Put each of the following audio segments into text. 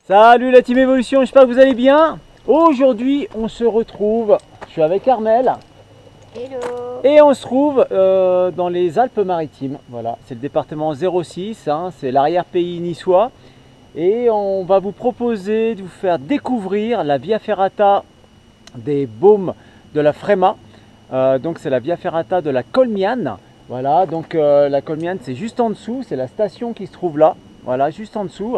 Salut la team Evolution, j'espère que vous allez bien. Aujourd'hui on se retrouve, je suis avec Armel. Hello. Et on se trouve dans les Alpes-Maritimes. Voilà, c'est le département 06, hein, c'est l'arrière-pays niçois. Et on va vous proposer de vous faire découvrir la Via Ferrata des Baumes de la Fréma. Donc c'est la Via Ferrata de la Colmiane. Voilà, donc la Colmiane c'est juste en dessous, c'est la station qui se trouve là. Voilà, juste en dessous.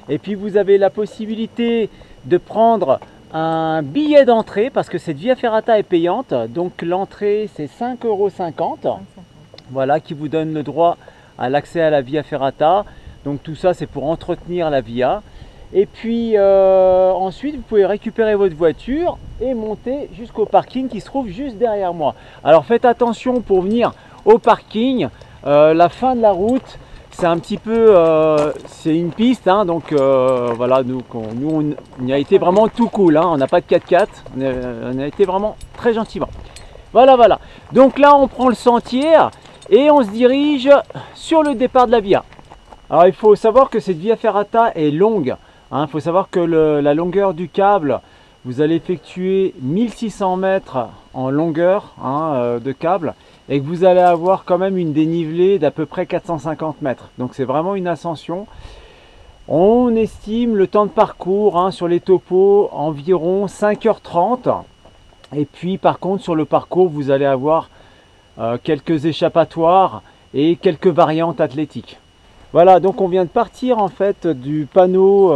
Et puis vous avez la possibilité de prendre un billet d'entrée parce que cette Via Ferrata est payante. Donc l'entrée c'est 5,50 €. Voilà, qui vous donne le droit à l'accès à la Via Ferrata. Donc tout ça c'est pour entretenir la Via. Et puis ensuite vous pouvez récupérer votre voiture et monter jusqu'au parking qui se trouve juste derrière moi. Alors faites attention pour venir au parking, la fin de la route. C'est un petit peu, c'est une piste, hein, donc voilà, nous on y a été vraiment tout cool, hein, on n'a pas de 4x4, on a été vraiment très gentiment. Voilà, donc là on prend le sentier et on se dirige sur le départ de la Via. Alors il faut savoir que cette Via Ferrata est longue, hein, il faut savoir que la longueur du câble, vous allez effectuer 1600 mètres en longueur, hein, de câble. Et que vous allez avoir quand même une dénivelée d'à peu près 450 mètres. Donc c'est vraiment une ascension. On estime le temps de parcours, hein, sur les topos environ 5h30. Et puis par contre sur le parcours vous allez avoir quelques échappatoires et quelques variantes athlétiques. Voilà, donc on vient de partir en fait du panneau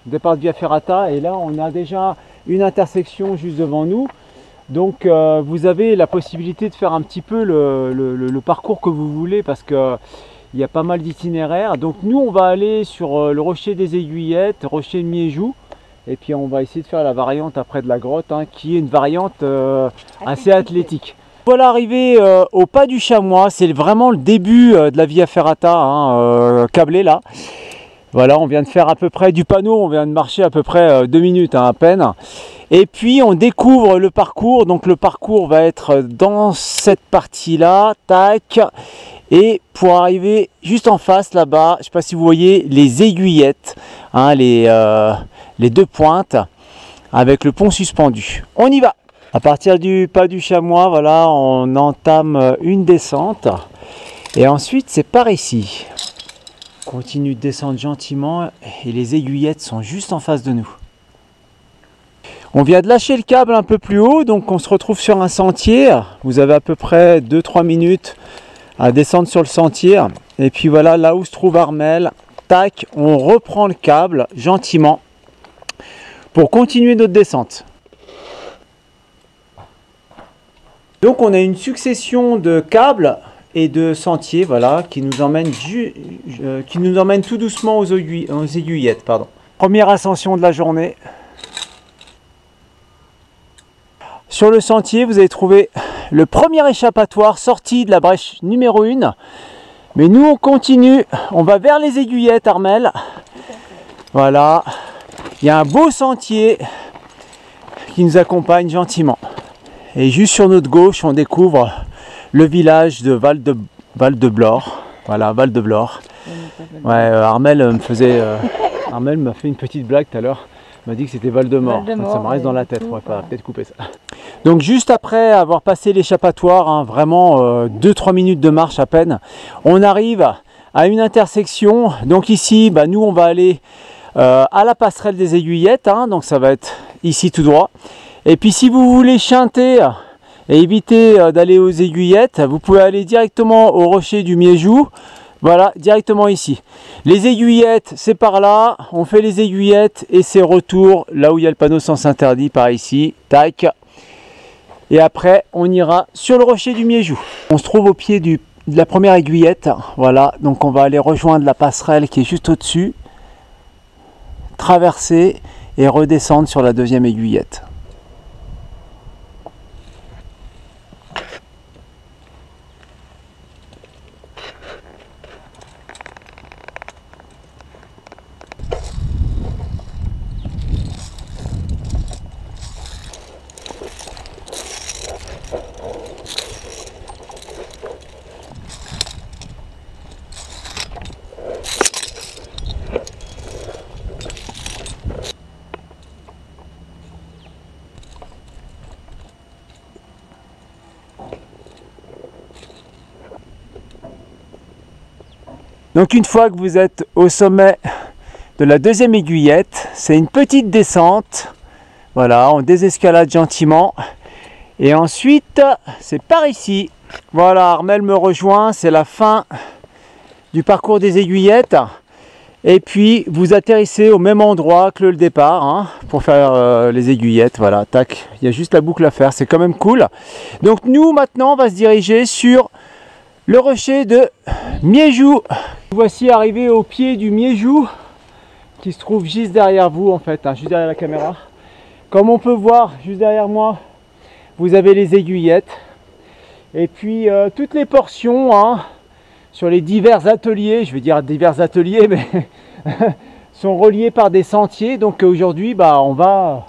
départ de Via Ferrata. Et là on a déjà une intersection juste devant nous. Donc vous avez la possibilité de faire un petit peu le parcours que vous voulez parce qu'il y a pas mal d'itinéraires. Donc nous on va aller sur le rocher des Aiguillettes, rocher de Miéjoux. Et puis on va essayer de faire la variante après de la grotte, hein, qui est une variante assez athlétique. Voilà, arrivé au pas du Chamois, c'est vraiment le début de la Via Ferrata, hein, câblée là. Voilà, on vient de faire à peu près du panneau, on vient de marcher à peu près 2 minutes, hein, à peine. Et puis on découvre le parcours, donc le parcours va être dans cette partie-là, tac. Et pour arriver juste en face là-bas, je ne sais pas si vous voyez les aiguillettes, hein, les 2 pointes avec le pont suspendu. On y va! À partir du pas du Chamois, voilà, on entame une descente. Et ensuite c'est par ici. On continue de descendre gentiment et les aiguillettes sont juste en face de nous. On vient de lâcher le câble un peu plus haut, donc on se retrouve sur un sentier. Vous avez à peu près 2-3 minutes à descendre sur le sentier. Et puis voilà, là où se trouve Armel, tac, on reprend le câble gentiment pour continuer notre descente. Donc on a une succession de câbles et de sentiers, voilà, qui nous emmènent tout doucement aux aiguillettes. Pardon. Première ascension de la journée. Sur le sentier, vous allez trouver le premier échappatoire sorti de la brèche numéro 1. Mais nous, on continue. On va vers les aiguillettes, Armel. Voilà. Il y a un beau sentier qui nous accompagne gentiment. Et juste sur notre gauche, on découvre le village de Val-de-Blore. Voilà, Val-de-Blore. Ouais, Armel m'a fait une petite blague tout à l'heure. Il m'a dit que c'était Val-de-Mort. Ça me reste dans la tête. On va peut-être couper ça. Donc juste après avoir passé l'échappatoire, hein, vraiment 2-3 minutes de marche à peine, on arrive à une intersection. Donc ici, bah, nous on va aller à la passerelle des Aiguillettes, hein, donc ça va être ici tout droit. Et puis si vous voulez chanter et éviter d'aller aux Aiguillettes, vous pouvez aller directement au rocher du Miéjoux. Voilà, directement ici. Les aiguillettes, c'est par là. On fait les aiguillettes et c'est retour là où il y a le panneau sens interdit, par ici. Tac. Et après, on ira sur le rocher du Miéjoux. On se trouve au pied de la première aiguillette. Voilà, donc on va aller rejoindre la passerelle qui est juste au-dessus. Traverser et redescendre sur la deuxième aiguillette. Donc une fois que vous êtes au sommet de la deuxième aiguillette, c'est une petite descente. Voilà, on désescalade gentiment. Et ensuite, c'est par ici. Voilà, Armel me rejoint, c'est la fin du parcours des aiguillettes. Et puis, vous atterrissez au même endroit que le départ, hein, pour faire les aiguillettes. Voilà, tac, il y a juste la boucle à faire, c'est quand même cool. Donc nous, maintenant, on va se diriger sur le rocher de Miéjou. Voici arrivé au pied du Miéjou, qui se trouve juste derrière vous, en fait, hein, juste derrière la caméra. Comme on peut voir, juste derrière moi, vous avez les aiguillettes. Et puis, toutes les portions, hein, sur les divers ateliers, je vais dire divers ateliers, mais sont reliés par des sentiers. Donc aujourd'hui, bah, on va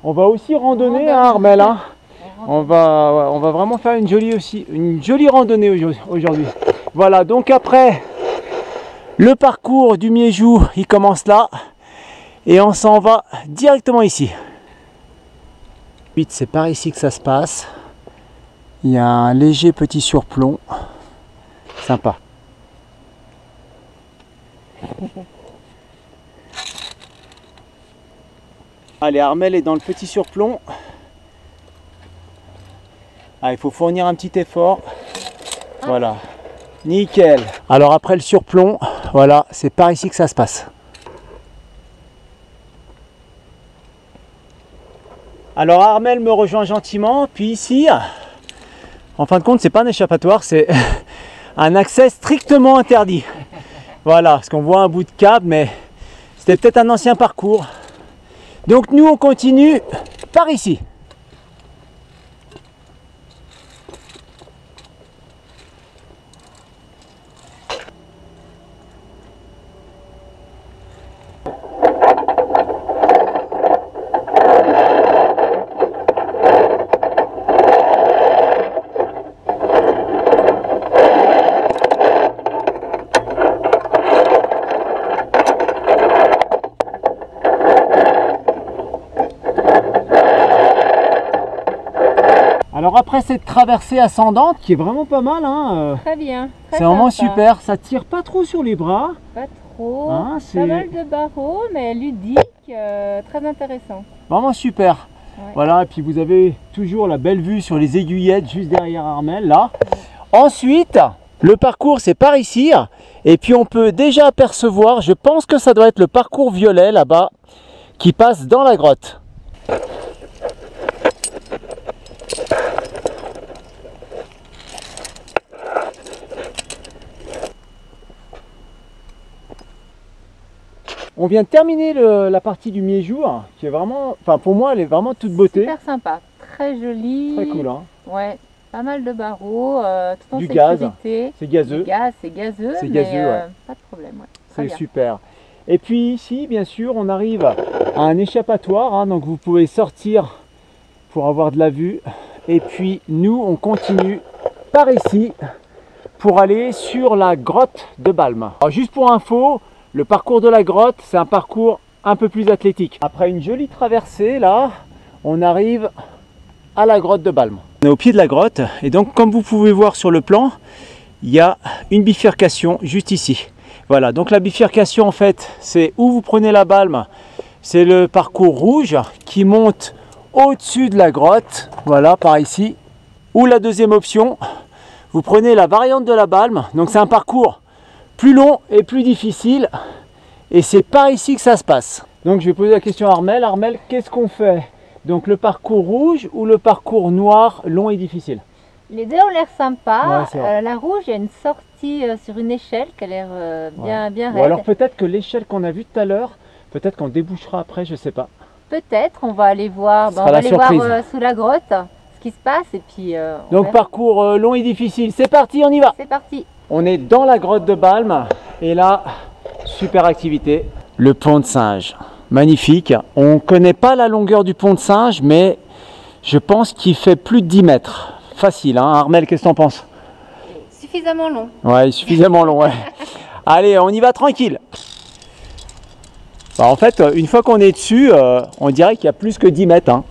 aussi randonner, hein, Armel, hein. On va vraiment faire une jolie randonnée aujourd'hui. Voilà, donc après, le parcours du Miéjou, il commence là. Et on s'en va directement ici. C'est par ici que ça se passe. Il y a un léger petit surplomb. Sympa. Allez, Armel est dans le petit surplomb. Ah, il faut fournir un petit effort. Voilà. Nickel. Alors après le surplomb, voilà, c'est par ici que ça se passe. Alors Armel me rejoint gentiment, puis ici, en fin de compte, c'est pas un échappatoire, c'est un accès strictement interdit. Voilà, parce qu'on voit un bout de câble, mais c'était peut-être un ancien parcours. Donc nous, on continue par ici. Alors après cette traversée ascendante qui est vraiment pas mal, hein, très bien. C'est vraiment super, ça tire pas trop sur les bras. Pas trop, hein, pas mal de barreaux, mais ludique, très intéressant. Vraiment super. Ouais. Voilà, et puis vous avez toujours la belle vue sur les aiguillettes juste derrière Armel, là. Ouais. Ensuite, le parcours c'est par ici, et puis on peut déjà apercevoir, je pense que ça doit être le parcours violet là-bas, qui passe dans la grotte. On vient de terminer la partie du Miéjou, qui est vraiment, enfin pour moi elle est vraiment toute beauté. Super sympa, très joli. Très cool, hein. Ouais, pas mal de barreaux, tout en du sécurité. Gaz, c'est gazeux. C'est gazeux, c'est mais gazeux, ouais. pas de problème. Ouais. C'est super. Et puis ici, bien sûr, on arrive à un échappatoire, hein, donc vous pouvez sortir pour avoir de la vue. Et puis nous, on continue par ici pour aller sur la grotte de Balme. Alors juste pour info, le parcours de la grotte, c'est un parcours un peu plus athlétique. Après une jolie traversée, là, on arrive à la grotte de Balme. On est au pied de la grotte, et donc comme vous pouvez voir sur le plan, il y a une bifurcation juste ici. Voilà, donc la bifurcation, en fait, c'est où vous prenez la Balme, c'est le parcours rouge qui monte au-dessus de la grotte, voilà, par ici. Ou la deuxième option, vous prenez la variante de la Balme, donc c'est un parcours plus long et plus difficile, et c'est par ici que ça se passe. Donc je vais poser la question à Armel. Armel, qu'est-ce qu'on fait? Donc le parcours rouge ou le parcours noir, long et difficile? Les deux ont l'air sympas. Ouais, la rouge, il y a une sortie sur une échelle qui a l'air bien raide. Ou alors peut-être que l'échelle qu'on a vue tout à l'heure, peut-être qu'on débouchera après, je sais pas. Peut-être, on va aller voir, on va aller voir sous la grotte ce qui se passe, et puis donc parcours long et difficile, c'est parti, on y va. C'est parti. On est dans la grotte de Balme, et là, super activité, le pont de singe. Magnifique. On ne connaît pas la longueur du pont de singe, mais je pense qu'il fait plus de 10 mètres. Facile, hein. Armel, qu'est-ce que t'en penses? Suffisamment long. Ouais, suffisamment long, ouais. Allez, on y va tranquille. Bah, en fait, une fois qu'on est dessus, on dirait qu'il y a plus que 10 mètres. Hein.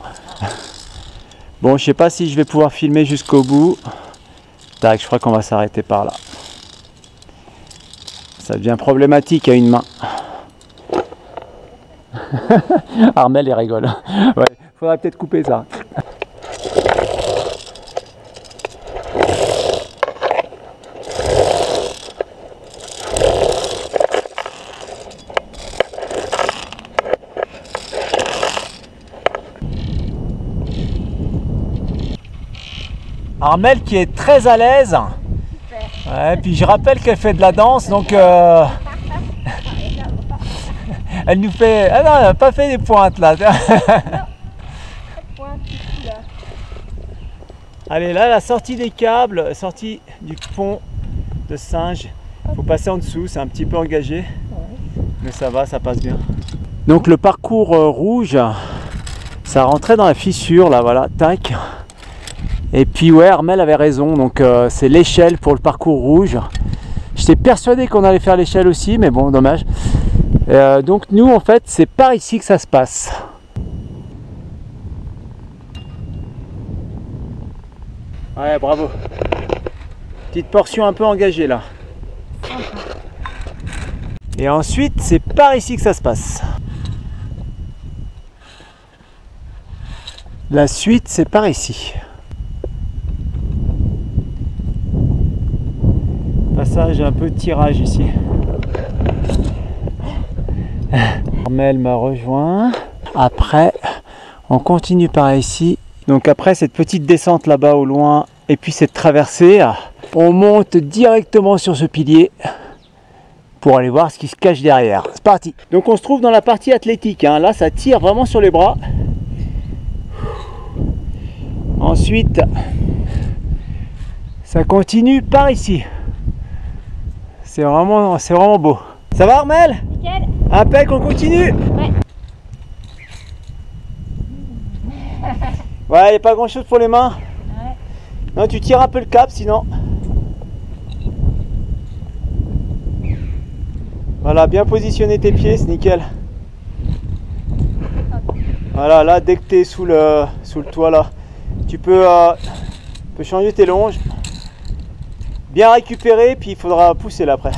Bon, je sais pas si je vais pouvoir filmer jusqu'au bout. Tac, je crois qu'on va s'arrêter par là. Ça devient problématique à une main. Armel, il rigole. Ouais, faudrait peut-être couper ça. Armel qui est très à l'aise. Ouais, puis je rappelle qu'elle fait de la danse, donc elle nous fait... Ah non, elle n'a pas fait des pointes là. Allez, là, la sortie des câbles, sortie du pont de Singe. Il faut passer en dessous, c'est un petit peu engagé. Mais ça va, ça passe bien. Donc le parcours rouge, ça rentrait dans la fissure là, voilà, tac. Et puis ouais, Armel avait raison, donc c'est l'échelle pour le parcours rouge. J'étais persuadé qu'on allait faire l'échelle aussi, mais bon, dommage. Donc nous, en fait, c'est par ici que ça se passe. Ouais, bravo. Petite portion un peu engagée là. Et ensuite, c'est par ici que ça se passe. La suite, c'est par ici. Passage, un peu de tirage ici. Armel m'a rejoint. Après, on continue par ici. Donc après cette petite descente là-bas au loin, et puis cette traversée, on monte directement sur ce pilier pour aller voir ce qui se cache derrière. C'est parti. Donc on se trouve dans la partie athlétique, hein. Là ça tire vraiment sur les bras. Ensuite, ça continue par ici. C'est vraiment beau. Ça va Armel? Nickel. Impec, on continue. Ouais. Ouais, il n'y a pas grand chose pour les mains. Ouais. Non, tu tires un peu le cap sinon. Voilà, bien positionner tes pieds, c'est nickel. Voilà, là dès que tu es sous le toit là, tu peux changer tes longes. Bien récupérer, puis il faudra pousser là après.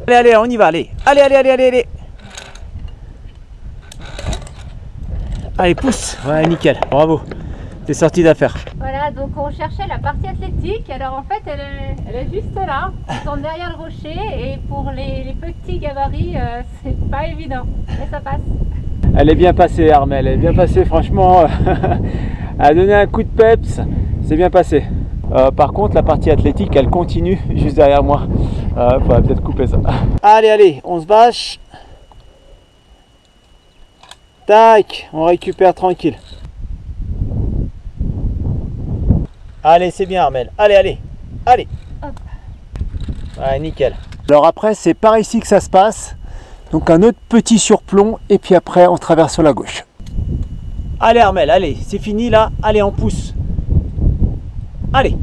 Allez, allez, on y va, allez. Allez, allez, allez, allez, allez. Allez, pousse. Ouais, nickel, bravo. T'es sorti d'affaire. Voilà, donc on cherchait la partie athlétique. Alors en fait, elle est juste là. Ils sont derrière le rocher. Et pour les petits gabarits, c'est pas évident. Mais ça passe. Elle est bien passée, Armel. Elle est bien passée, franchement. Elle a donné un coup de peps. C'est bien passé. Par contre, la partie athlétique, elle continue juste derrière moi. Faudrait peut-être couper ça. Allez, allez, on se bâche. Tac, on récupère tranquille. Allez, c'est bien Armel. Allez, allez, allez. Hop. Ouais, nickel. Alors après, c'est par ici que ça se passe. Donc un autre petit surplomb et puis après, on traverse sur la gauche. Allez Armel, allez, c'est fini là. Allez, on pousse. Allez.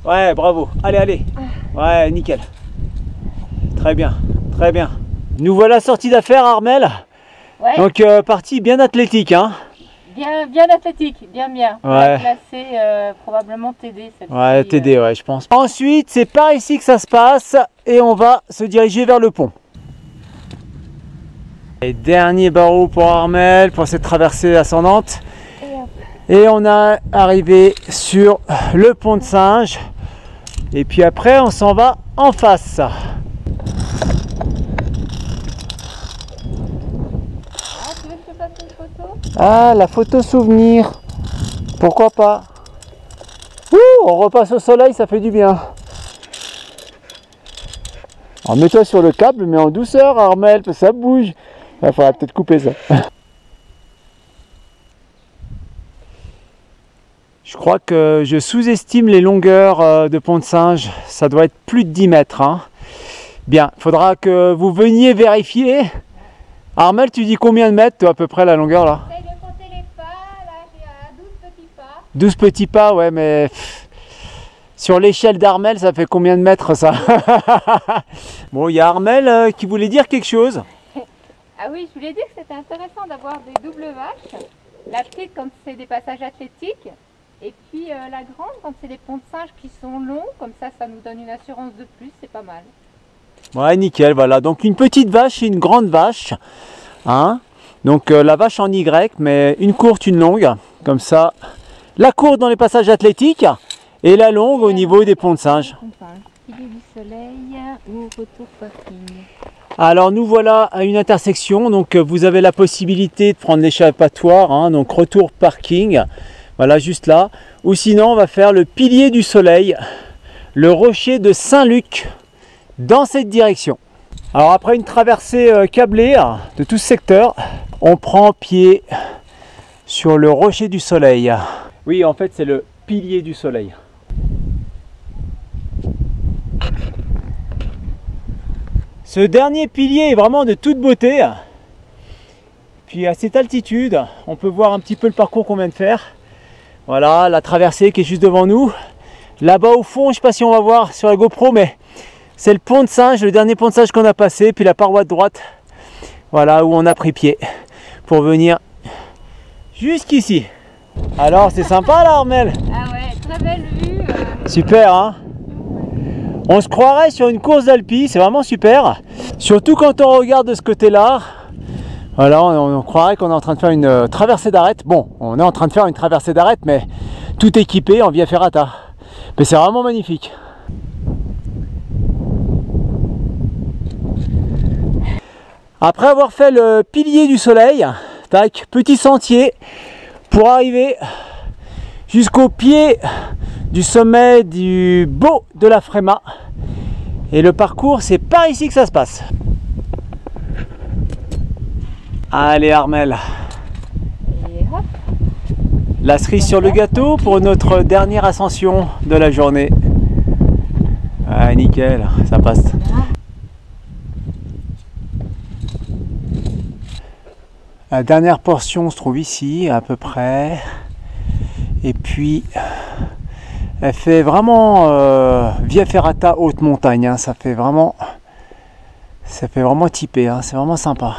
Ouais, bravo. Allez, allez. Ouais, nickel. Très bien, très bien. Nous voilà sortis d'affaire, Armel. Ouais. Donc, partie bien athlétique, hein. Bien athlétique, bien. Ouais. Classé, probablement TD. Ouais, TD, ouais, je pense. Ensuite, c'est par ici que ça se passe et on va se diriger vers le pont. Et dernier barreau pour Armel pour cette traversée ascendante. Et on a arrivé sur le pont de Singe. Et puis après, on s'en va en face. Ah, tu veux que je fasse une photo? Ah, la photo souvenir. Pourquoi pas? Ouh, on repasse au soleil, ça fait du bien. Alors mets-toi sur le câble, mais en douceur, Armel, parce que ça bouge. Il faudra peut-être couper ça. Je crois que je sous-estime les longueurs de pont de Singe. Ça doit être plus de 10 mètres. Hein. Bien, il faudra que vous veniez vérifier. Armel, tu dis combien de mètres, toi, à peu près, la longueur, là? J'essaie de compter les pas. Là, j'ai 12 petits pas. 12 petits pas, ouais, mais... Sur l'échelle d'Armel, ça fait combien de mètres, ça? Bon, il y a Armel qui voulait dire quelque chose. Ah oui, je voulais dire que c'était intéressant d'avoir des doubles vaches. La petite, comme c'est des passages athlétiques, Et puis la grande, quand c'est des ponts de singe qui sont longs, comme ça nous donne une assurance de plus, c'est pas mal. Ouais, nickel, voilà. Donc une petite vache et une grande vache. Hein, donc la vache en Y, mais une courte, une longue. Comme ça, la courte dans les passages athlétiques et la longue au niveau des ponts de singe. Pilier du soleil ou retour parking. Alors nous voilà à une intersection, donc vous avez la possibilité de prendre l'échappatoire, hein, donc retour parking, voilà juste là. Ou sinon on va faire le pilier du soleil, le rocher de Saint-Luc, dans cette direction. Alors après une traversée câblée de tout ce secteur, on prend pied sur le rocher du soleil. Oui, en fait c'est le pilier du soleil. Ce dernier pilier est vraiment de toute beauté. Puis à cette altitude, on peut voir un petit peu le parcours qu'on vient de faire. Voilà, la traversée qui est juste devant nous. Là-bas au fond, je ne sais pas si on va voir sur la GoPro, mais c'est le pont de singe, le dernier pont de singe qu'on a passé, puis la paroi de droite. Voilà, où on a pris pied pour venir jusqu'ici. Alors, c'est sympa là, Armelle? Ah ouais, très belle vue. Super, hein? On se croirait sur une course d'alpi, c'est vraiment super. Surtout quand on regarde de ce côté-là. Voilà, on croirait qu'on est en train de faire une traversée d'arête. Bon, on est en train de faire une traversée d'arête, mais tout équipé en via ferrata. Mais c'est vraiment magnifique. Après avoir fait le pilier du soleil, tac, petit sentier pour arriver jusqu'au pied du sommet du Baux de la Fréma. Et le parcours, c'est par ici que ça se passe. Allez Armelle. Et hop. La cerise sur le gâteau pour notre dernière ascension de la journée. Ah nickel, ça passe. La dernière portion se trouve ici à peu près. Et puis elle fait vraiment via ferrata haute montagne, hein. Ça fait vraiment typé, hein. C'est vraiment sympa.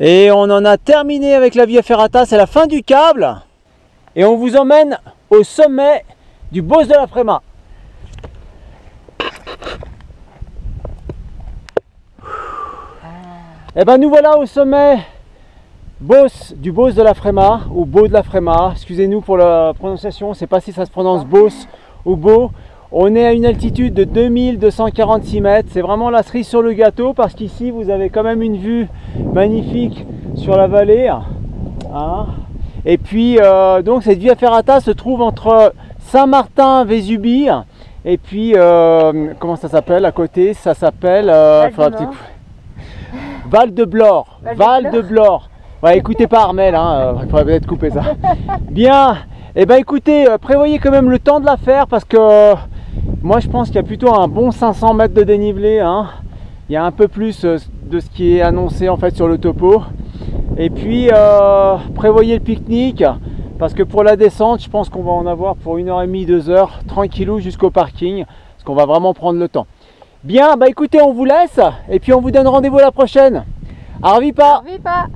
Et on en a terminé avec la via ferrata, c'est la fin du câble. Et on vous emmène au sommet du Baux de la Fréma. Et ben nous voilà au sommet du Baux de la Fréma, ou Baux de la Fréma, excusez-nous pour la prononciation, je ne sais pas si ça se prononce Baux ou Baux. On est à une altitude de 2246 mètres, c'est vraiment la cerise sur le gâteau parce qu'ici vous avez quand même une vue magnifique sur la vallée. Hein. Et puis donc cette via ferrata se trouve entre Saint-Martin-Vésubie et puis comment ça s'appelle à côté? Ça s'appelle Val de Blore. Val de Blore. Ouais, écoutez pas Armelle, hein, il faudrait peut-être couper ça. Bien, et ben écoutez, prévoyez quand même le temps de la faire parce que moi je pense qu'il y a plutôt un bon 500 mètres de dénivelé. Hein. Il y a un peu plus de ce qui est annoncé en fait sur le topo. Et puis prévoyez le pique-nique parce que pour la descente, je pense qu'on va en avoir pour 1h30, 2h, tranquillou jusqu'au parking parce qu'on va vraiment prendre le temps. Bien, bah écoutez, on vous laisse et puis on vous donne rendez-vous à la prochaine. Arvipa! Arvipa!